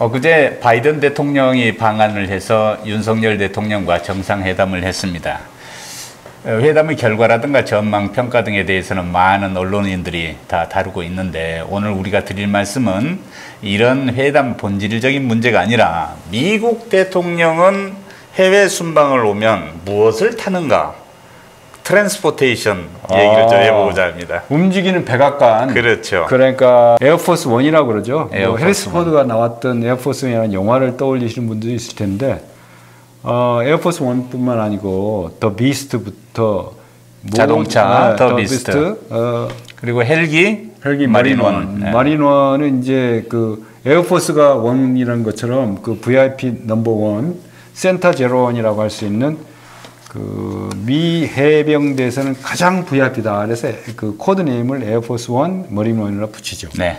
그제 바이든 대통령이 방한을 해서 윤석열 대통령과 정상회담을 했습니다. 회담의 결과라든가 전망, 평가 등에 대해서는 많은 언론인들이 다 다루고 있는데 오늘 우리가 드릴 말씀은 이런 회담 본질적인 문제가 아니라 미국 대통령은 해외 순방을 오면 무엇을 타는가? 트랜스포테이션 얘기를 좀 해보고자 합니다. 움직이는 백악관. 그렇죠. 그러니까 에어포스 원이라고 그러죠. 에어포스 해리스 포드가 나왔던 에어포스 원이라는 영화를 떠올리시는 분들이 있을 텐데 에어포스 원뿐만 아니고 더 비스트부터 자동차 더 비스트, 그리고 헬기 마린원. 네. 마린원은 이제 그 에어포스가 원이라는 것처럼 그 VIP 넘버 원 센터 제로원이라고 할 수 있는 그 미 해병대에서는 가장 VIP다. 그래서 그 코드 네임을 에어포스 원 머린원이라고 붙이죠. 네.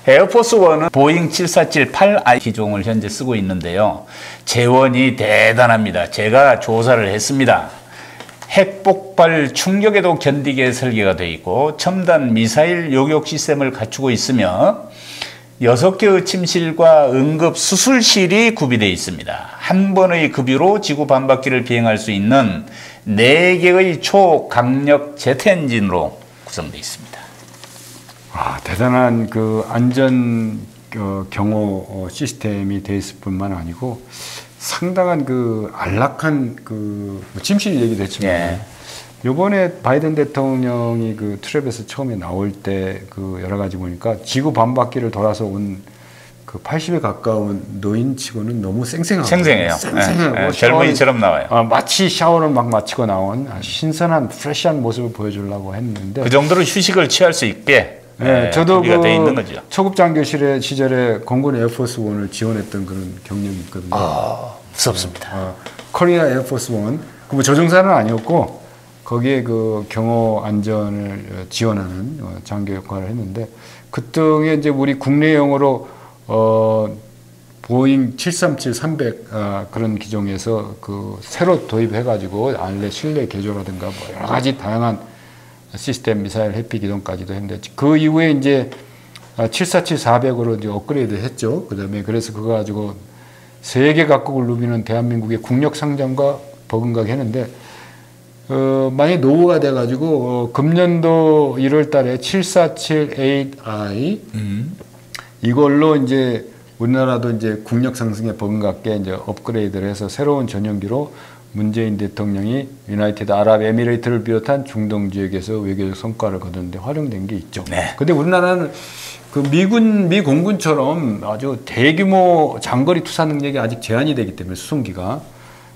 에어포스 원은 보잉 7478I 기종을 현재 쓰고 있는데요. 재원이 대단합니다. 제가 조사를 했습니다. 핵폭발 충격에도 견디게 설계가 되어 있고 첨단 미사일 요격 시스템을 갖추고 있으며 6개의 침실과 응급 수술실이 구비되어 있습니다. 한 번의 급유로 지구 반바퀴를 비행할 수 있는 4개의 초강력 제트 엔진으로 구성되어 있습니다. 대단한 그 안전 경호 시스템이 되어 있을 뿐만 아니고 상당한 그 안락한 그 침실 얘기도 했지만 요번에 바이든 대통령이 그 트랩에서 처음에 나올 때 그 여러 가지 보니까 지구 반바퀴를 돌아서 온 그 80에 가까운 노인치고는 너무 쌩쌩하고 생생해요. 쌩쌩하고 젊은이처럼 나와요. 마치 샤워를 막 마치고 나온 신선한 프레시한 모습을 보여주려고 했는데 그 정도로 휴식을 취할 수 있게 저도 그 돼 있는 거죠. 초급장교실의 시절에 공군 에어포스 원을 지원했던 그런 경력이 있거든요. 무섭습니다. 코리아 에어포스 원, 그 뭐 조종사는 아니었고 거기에 그 경호 안전을 지원하는 장교 역할을 했는데 그때 이제 우리 국내용으로 보잉 737-300 그런 기종에서 그 새로 도입해가지고 안내 실내 개조라든가 뭐 여러 가지 다양한 시스템 미사일 해피 기동까지도 했는데 그 이후에 이제 747-400으로 이제 업그레이드 했죠. 그다음에 그래서 그거 가지고 세계 각국을 누비는 대한민국의 국력 상장과 버금가게 했는데 만약에 노후가 돼가지고 금년도 1월 달에 747-8I 이걸로 이제 우리나라도 이제 국력 상승에 버금갑게 이제 업그레이드를 해서 새로운 전용기로 문재인 대통령이 유나이티드 아랍에미레이트를 비롯한 중동 지역에서 외교적 성과를 거두는데 활용된 게 있죠. 근데 우리나라는 그 미 공군처럼 아주 대규모 장거리 투사 능력이 아직 제한이 되기 때문에 수송기가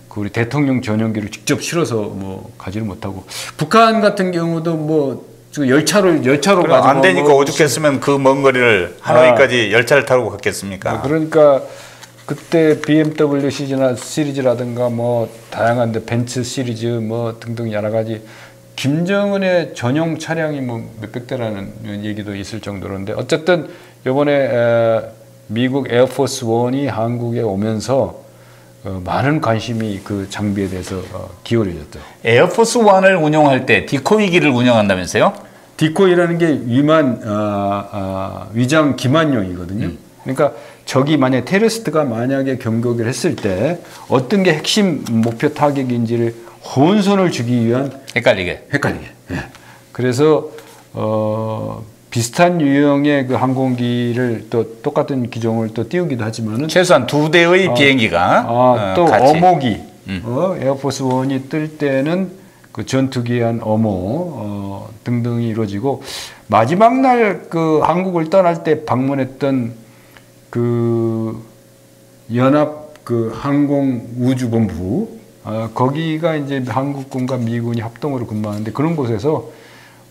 그 우리 대통령 전용기를 직접 실어서 뭐 가지를 못하고 북한 같은 경우도 뭐 열차로 가지고 안 되니까 오죽했으면 그 먼 거리를 하노이까지 열차를 타고 갔겠습니까? 그러니까 그때 BMW 시리즈라든가 뭐 다양한 벤츠 시리즈 뭐 등등 여러 가지 김정은의 전용 차량이 뭐 몇백 대라는 얘기도 있을 정도로인데 어쨌든 이번에 미국 에어포스 원이 한국에 오면서 많은 관심이 그 장비에 대해서 기울어졌죠. 에어포스 원을 운용할 때 디코이기를 운영한다면서요? 디코이라는 게 위장 기만용이거든요. 그러니까 적이 만약에 테러리스트가 만약에 경격을 했을 때 어떤 게 핵심 목표 타격인지를 혼선을 주기 위한 헷갈리게. 그래서 비슷한 유형의 그 항공기를 또 똑같은 기종을 또 띄우기도 하지만은 최소한 2대의 비행기가 또 같이. 어모기 에어포스 원이 뜰 때는 그 전투기한 어모 등등이 이루어지고 마지막 날 그 한국을 떠날 때 방문했던 그 연합 그 항공 우주본부 거기가 이제 한국군과 미군이 합동으로 근무하는데 그런 곳에서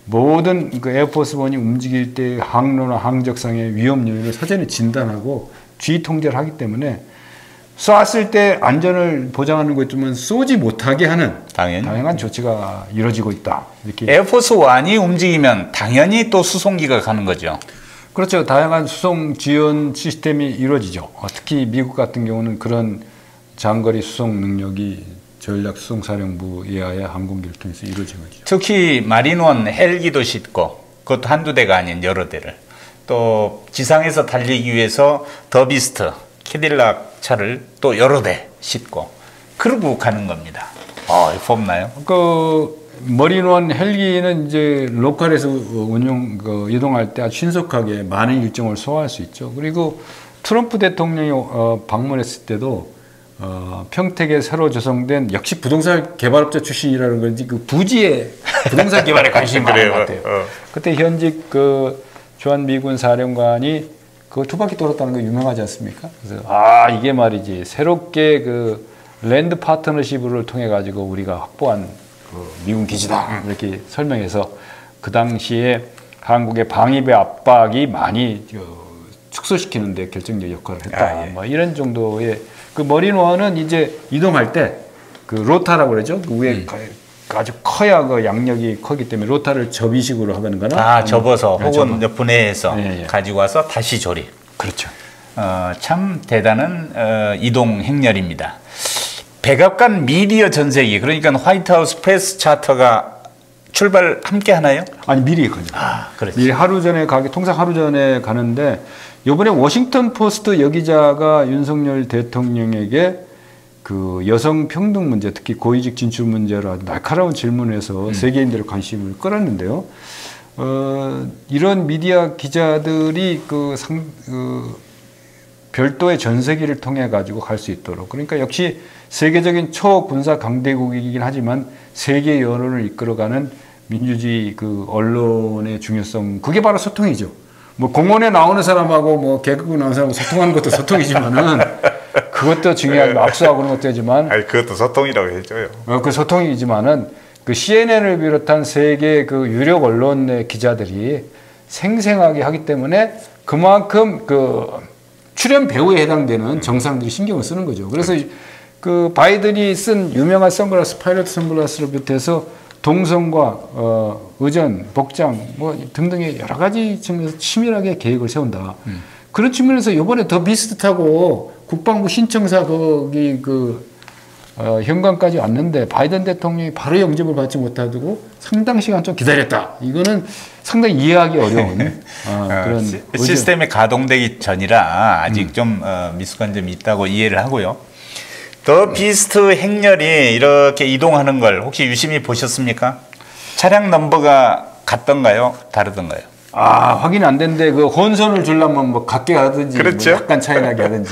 모든 그 에어포스 원이 움직일 때 항로나 항적상의 위험 요인을 사전에 진단하고 주의 통제를 하기 때문에 쐈을 때 안전을 보장하는 거 있지만 쏘지 못하게 하는 다양한 조치가 이루어지고 있다. 이렇게. 에어포스 원이 움직이면 당연히 또 수송기가 가는 거죠. 그렇죠. 다양한 수송 지원 시스템이 이루어지죠. 특히 미국 같은 경우는 그런 장거리 수송 능력이 전략수송사령부 이하의 항공기를 통해서 이루어진 거죠. 특히 마린원 헬기도 싣고 그것도 한두 대가 아닌 여러 대를 또 지상에서 달리기 위해서 더 비스트 캐딜락 차를 또 여러 대 싣고 그러고 가는 겁니다. 겁나요? 그 머린원 헬기는 이제 로컬에서 이동할 때 아주 신속하게 많은 일정을 소화할 수 있죠. 그리고 트럼프 대통령이 방문했을 때도 평택에 새로 조성된 역시 부동산 개발업자 출신이라는 건지 그 부지의 부동산 개발에 관심이 많은 것 같아요. 그때 현직 그 주한 미군 사령관이 그 두 바퀴 돌았다는 거 유명하지 않습니까? 그래서 이게 말이지 새롭게 그 랜드 파트너십을 통해 가지고 우리가 확보한 그 미군 기지다 이렇게 설명해서 그 당시에 한국의 방위배 압박이 많이 축소시키는데 결정적 역할을 했다. 뭐 이런 정도의 그 머린원은 이제 이동할 때 그 로타라고 그러죠. 그 위에 아주 커야 그 양력이 크기 때문에 로타를 접이식으로 하거나 접어서 혹은 분해해서 가지고 와서 다시 조립. 그렇죠. 참 대단한 이동 행렬입니다. 백악관 미디어 전세기 그러니까 화이트하우스 패스 차터가 출발 함께 하나요? 아니 미리 가죠. 그렇지. 미리 하루 전에 통상 하루 전에 가는데 이번에 워싱턴 포스트 여기자가 윤석열 대통령에게 그 여성 평등 문제, 특히 고위직 진출 문제로 날카로운 질문에서 세계인들의 관심을 끌었는데요. 이런 미디어 기자들이 별도의 전세기를 통해 가지고 갈 수 있도록 그러니까 역시 세계적인 초군사 강대국이긴 하지만 세계 여론을 이끌어가는 민주주의 그 언론의 중요성 그게 바로 소통이죠. 뭐 공원에 나오는 사람하고 뭐 개그국 나오는 사람하고 소통하는 것도 소통이지만은 그것도 중요하고 악수하고 그런 것도 하지만 그것도 소통이라고 해줘요. 그 소통이지만은 그 CNN을 비롯한 세계 그 유력 언론의 기자들이 생생하게 하기 때문에 그만큼 그 출연 배우에 해당되는 정상들이 신경을 쓰는 거죠. 그래서 그 바이든이 쓴 유명한 선글라스, 파일럿 선글라스를 비롯해서 동선과 의전, 복장 뭐 등등의 여러 가지 측면에서 치밀하게 계획을 세운다. 그런 측면에서 이번에 더 비슷하고 국방부 신청사 거기 현관까지 왔는데 바이든 대통령이 바로 영접을 받지 못하고 상당 시간 좀 기다렸다. 이거는 상당히 이해하기 어려운 그런 시스템이 가동되기 전이라 아직 좀 미숙한 점이 있다고 이해를 하고요. 더 비스트 행렬이 이렇게 이동하는 걸 혹시 유심히 보셨습니까? 차량 넘버가 같던가요? 다르던가요? 확인 안 됐는데 그 혼선을 주려면 뭐 같게 하든지 그렇죠? 뭐 약간 차이 나게 하든지.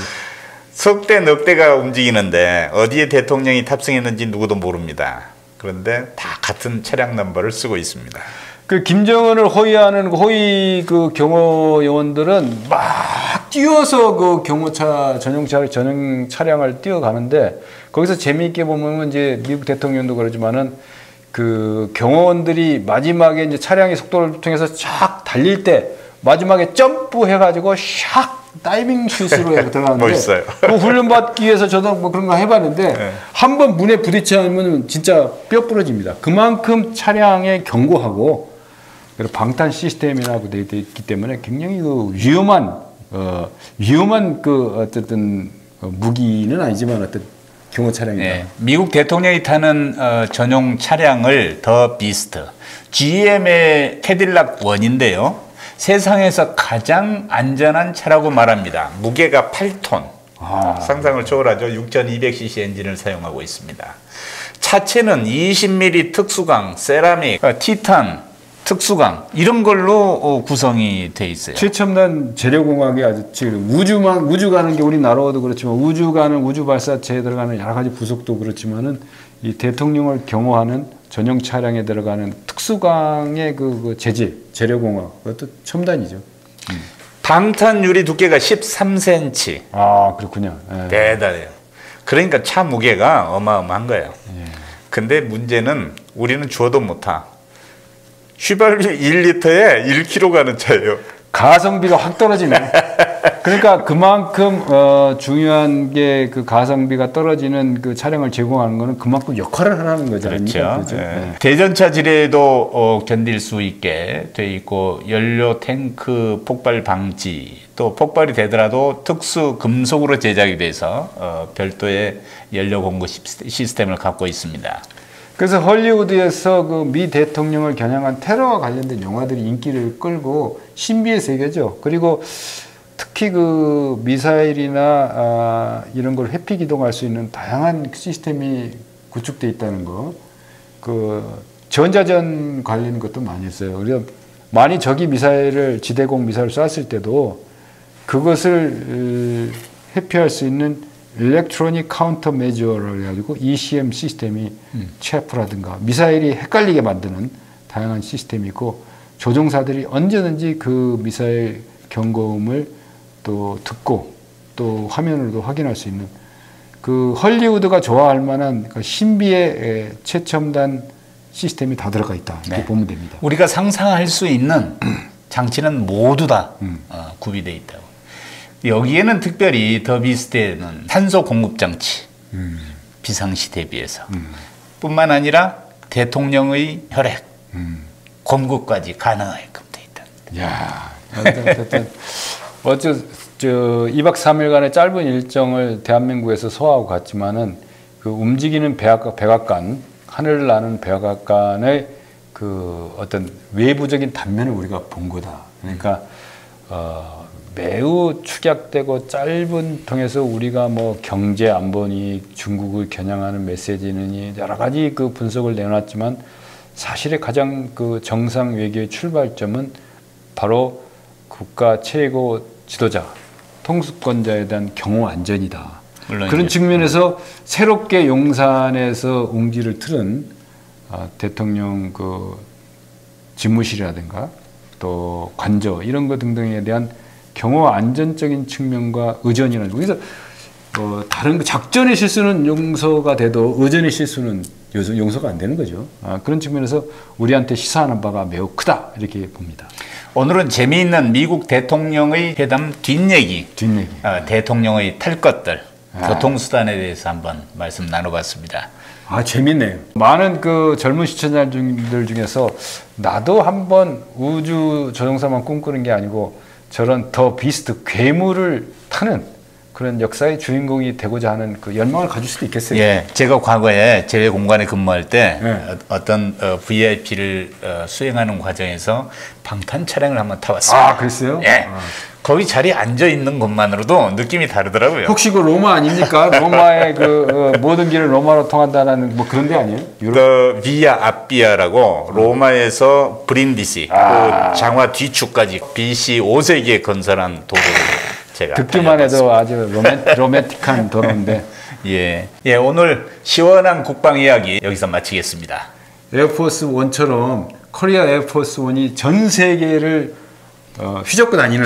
석대 넉 대가 움직이는데 어디에 대통령이 탑승했는지 누구도 모릅니다. 그런데 다 같은 차량 넘버를 쓰고 있습니다. 그 김정은을 호위하는 호위 그 경호 요원들은 막 뛰어서 그 경호차 전용 차량을 뛰어가는데 거기서 재미있게 보면 이제 미국 대통령도 그러지만은 그 경호원들이 마지막에 이제 차량의 속도를 통해서 쫙 달릴 때 마지막에 점프해가지고 샥 다이빙 슛으로 들어가는데 멋있어요. 그 훈련 받기 위해서 저도 뭐 그런 거 해봤는데 한번 문에 부딪히면 진짜 뼈 부러집니다. 그만큼 차량에 견고하고 그리고 방탄 시스템이라고 되어 있기 때문에 굉장히 그 위험한 그 어쨌든 무기는 아니지만 어떤 경호 차량이다. 미국 대통령이 타는 전용 차량을 더 비스트 GM의 캐딜락 1인데요. 세상에서 가장 안전한 차라고 말합니다. 무게가 8톤. 상상을 초월하죠. 6200cc 엔진을 사용하고 있습니다. 차체는 20mm 특수강, 세라믹, 티탄, 특수강 이런 걸로 구성이 돼 있어요. 최첨단 재료공학이 아주 지금 우주 가는 게 우리나라도 그렇지만 우주 가는 우주 발사체에 들어가는 여러 가지 부속도 그렇지만은 이 대통령을 경호하는 전용 차량에 들어가는 특수강의 그 재료공학 그것도 첨단이죠. 방탄 유리 두께가 13cm. 그렇군요. 대단해요. 그러니까 차 무게가 어마어마한 거예요. 근데 문제는 우리는 주어도 못 타. 휘발유 1리터에 1km 가는 차예요. 가성비가 확 떨어지네. 그러니까 그만큼 중요한 게 그 가성비가 떨어지는 그 차량을 제공하는 거는 그만큼 역할을 하라는 거죠. 그렇죠. 대전차 지뢰도 견딜 수 있게 돼 있고 연료 탱크 폭발 방지 또 폭발이 되더라도 특수 금속으로 제작이 돼서 별도의 연료 공급 시스템을 갖고 있습니다. 그래서 헐리우드에서 그 미 대통령을 겨냥한 테러와 관련된 영화들이 인기를 끌고 신비의 세계죠. 그리고 특히 그 미사일이나 이런 걸 회피 기동할 수 있는 다양한 시스템이 구축돼 있다는 거, 그 전자전 관련 것도 많이 했어요. 그래서 많이 적이 미사일을 지대공 미사일을 쐈을 때도 그것을 회피할 수 있는 일렉트로닉 카운터 메저를 해가지고 ECM 시스템이 체프라든가 미사일이 헷갈리게 만드는 다양한 시스템이 있고, 조종사들이 언제든지 그 미사일 경고음을 또 듣고 또 화면으로도 확인할 수 있는, 그 헐리우드가 좋아할 만한 그 신비의 최첨단 시스템이 다 들어가 있다, 이렇게 네. 보면 됩니다. 우리가 상상할 수 있는 장치는 모두 다 구비되어 있다고. 여기에는 특별히 더 비스트에는 산소 공급 장치, 비상시 대비해서 뿐만 아니라 대통령의 혈액 공급까지 가능하게끔 되어 있다. 야, 어쨌든 저 2박 3일간의 짧은 일정을 대한민국에서 소화하고 갔지만은 그 움직이는 백악관, 하늘을 나는 백악관의 그 어떤 외부적인 단면을 우리가 본 거다. 그러니까 매우 축약되고 짧은 통해서 우리가 뭐 경제 안보니 중국을 겨냥하는 메시지는 여러 가지 그 분석을 내놨지만, 사실의 가장 그 정상 외교의 출발점은 바로 국가 최고 지도자, 통수권자에 대한 경호 안전이다. 그런 측면에서 새롭게 용산에서 웅지를 틀은 대통령 그 집무실이라든가 또 관저 이런 것 등등에 대한 경호 안전적인 측면과 의전이라는, 그래서 다른 작전의 실수는 용서가 돼도 의전의 실수는 용서가 안 되는 거죠. 그런 측면에서 우리한테 시사하는 바가 매우 크다, 이렇게 봅니다. 오늘은 재미있는 미국 대통령의 회담 뒷얘기. 대통령의 탈 것들, 교통수단에 대해서 한번 말씀 나눠봤습니다. 재밌네요. 많은 그 젊은 시청자들 중에서 나도 한번 우주 조종사만 꿈꾸는 게 아니고 저런 더 비스트 괴물을 타는 그런 역사의 주인공이 되고자 하는 그 열망을 가질 수도 있겠어요. 예, 제가 과거에 제외 공간에 근무할 때 어떤 VIP를 수행하는 과정에서 방탄 차량을 한번 타봤습니다. 그랬어요? 예. 거기 자리에 앉아 있는 것만으로도 느낌이 다르더라고요. 혹시 그 로마 아닙니까? 로마의 그 모든 길은 로마로 통한다는 뭐 그런 데 아니에요? 그 비아 아비아라고 로마에서 브린디시 그 장화 뒤축까지 BC 5세기에 건설한 도로를 제가 듣기만 해도 아주 로맨틱한 도로인데. 예, 오늘 시원한 국방 이야기 여기서 마치겠습니다. 에어포스 1처럼 코리아 에어포스 1이 전 세계를 휘젓고 다니는,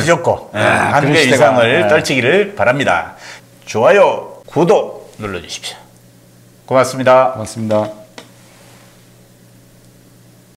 한 배 이상을 떨치기를 바랍니다. 좋아요, 구독 눌러주십시오. 고맙습니다. 고맙습니다.